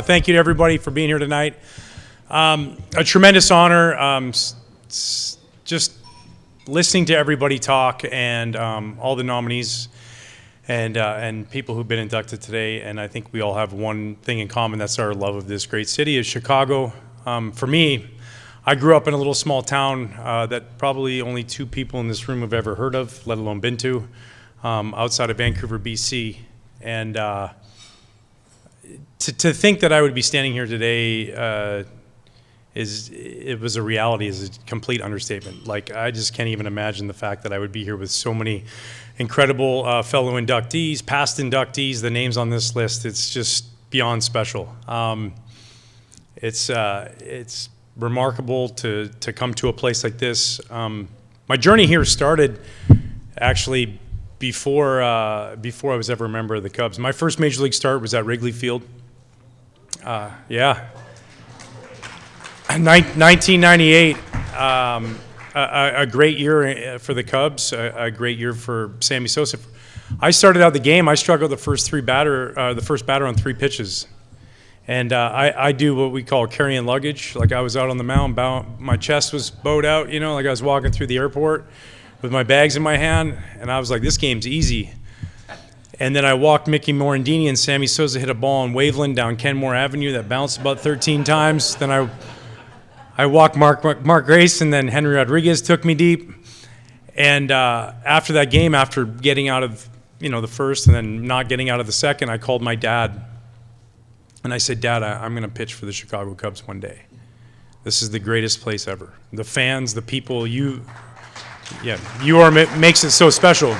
thank you to everybody for being here tonight. A tremendous honor. Just listening to everybody talk and all the nominees and people who've been inducted today. And I think we all have one thing in common. That's our love of this great city, is Chicago. For me, I grew up in a little small town that probably only 2 people in this room have ever heard of, let alone been to, outside of Vancouver, BC. And to think that I would be standing here today it was a reality, is a complete understatement. Like, I just can't even imagine the fact that I would be here with so many incredible fellow inductees, past inductees, the names on this list. It's just beyond special. It's remarkable to come to a place like this. My journey here started actually before I was ever a member of the Cubs. My first major league start was at Wrigley Field. 1998, a great year for the Cubs, a great year for Sammy Sosa. I started out the game. I struggled the first batter on 3 pitches. And I do what we call carrying luggage. Like, I was out on the mound, my chest was bowed out, like I was walking through the airport with my bags in my hand, and I was like, this game's easy. And then I walked Mickey Morandini, and Sammy Sosa hit a ball in Waveland down Kenmore Avenue that bounced about 13 times. Then I walked Mark Grace, and then Henry Rodriguez took me deep. And after that game, after getting out of the first and then not getting out of the second, I called my dad. And I said, Dad, I'm going to pitch for the Chicago Cubs one day. This is the greatest place ever. The fans, the people, you are makes it so special.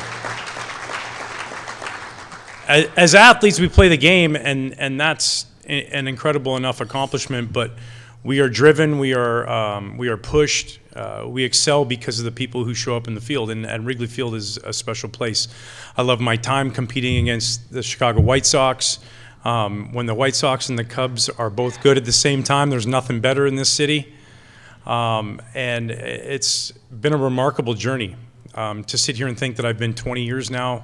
As athletes, we play the game, and that's an incredible enough accomplishment. But we are driven, we are pushed, we excel because of the people who show up in the field. And Wrigley Field is a special place. I love my time competing against the Chicago White Sox. When the White Sox and the Cubs are both good at the same time, there's nothing better in this city. And it's been a remarkable journey to sit here and think that I've been 20 years now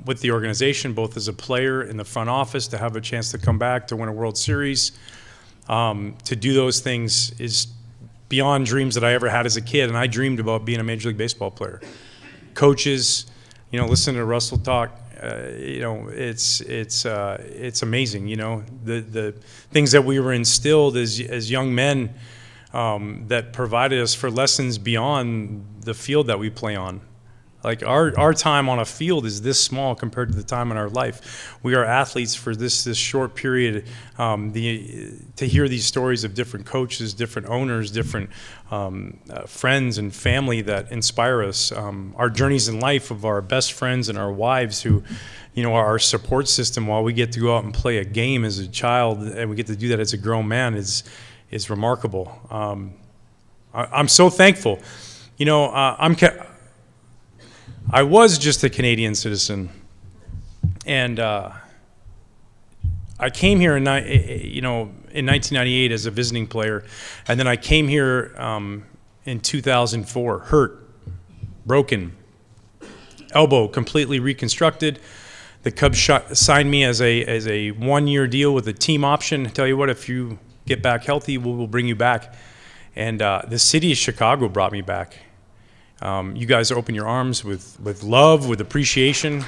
with the organization, both as a player in the front office, to have a chance to come back to win a World Series. To do those things is beyond dreams that I ever had as a kid, and I dreamed about being a Major League Baseball player. Coaches, listen to Russell talk. It's amazing. The things that we were instilled as young men that provided us for lessons beyond the field that we play on. Like, our time on a field is this small compared to the time in our life. We are athletes for this short period. To hear these stories of different coaches, different owners, different friends and family that inspire us. Our journeys in life of our best friends and our wives who, are our support system while we get to go out and play a game as a child, and we get to do that as a grown man is remarkable. I'm so thankful. I was just a Canadian citizen, and I came here in 1998 as a visiting player, and then I came here in 2004, hurt, broken, elbow completely reconstructed. The Cubs signed me as a 1-year deal with a team option. Tell you what, if you get back healthy, we'll bring you back. And the city of Chicago brought me back. You guys open your arms with love, with appreciation.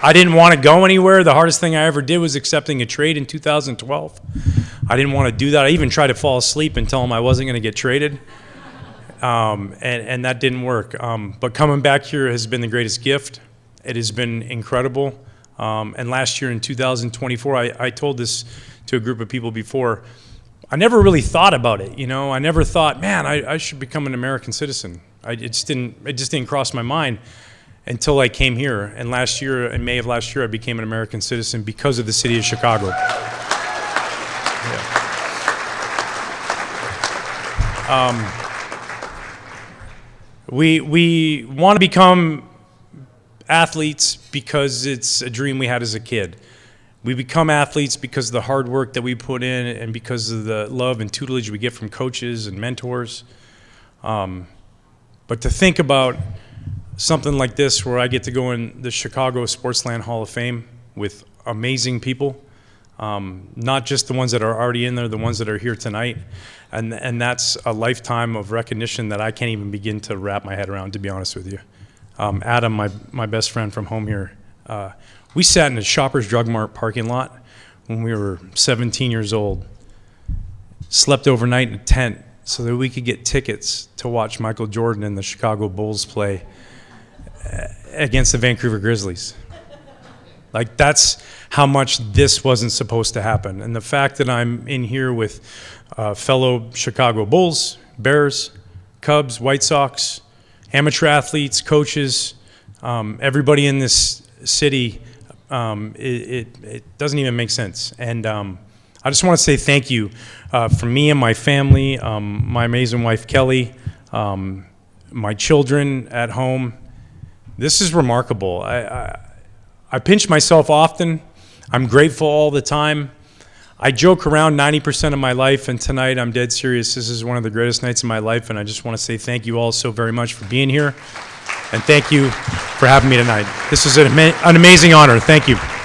I didn't want to go anywhere. The hardest thing I ever did was accepting a trade in 2012. I didn't want to do that. I even tried to fall asleep and tell them I wasn't going to get traded. And that didn't work. But coming back here has been the greatest gift. It has been incredible. And last year in 2024, I told this to a group of people before. I never really thought about it, I never thought, man, I should become an American citizen. It just didn't cross my mind until I came here. And last year, in May of last year, I became an American citizen because of the city of Chicago. We want to become athletes because it's a dream we had as a kid. We become athletes because of the hard work that we put in and because of the love and tutelage we get from coaches and mentors. But to think about something like this where I get to go in the Chicago Sportsland Hall of Fame with amazing people, not just the ones that are already in there, the ones that are here tonight. And that's a lifetime of recognition that I can't even begin to wrap my head around, to be honest with you. Adam, my best friend from home here, we sat in a Shoppers Drug Mart parking lot when we were 17 years old, slept overnight in a tent so that we could get tickets to watch Michael Jordan and the Chicago Bulls play against the Vancouver Grizzlies. Like, that's how much this wasn't supposed to happen. And the fact that I'm in here with fellow Chicago Bulls, Bears, Cubs, White Sox, amateur athletes, coaches, everybody in this city, it doesn't even make sense. And I just want to say thank you from me and my family, my amazing wife Kelly, my children at home. This is remarkable. I pinch myself often. I'm grateful all the time. I joke around 90% of my life, and tonight I'm dead serious. This is one of the greatest nights of my life, and I just want to say thank you all so very much for being here, and thank you for having me tonight. This is an amazing honor. Thank you.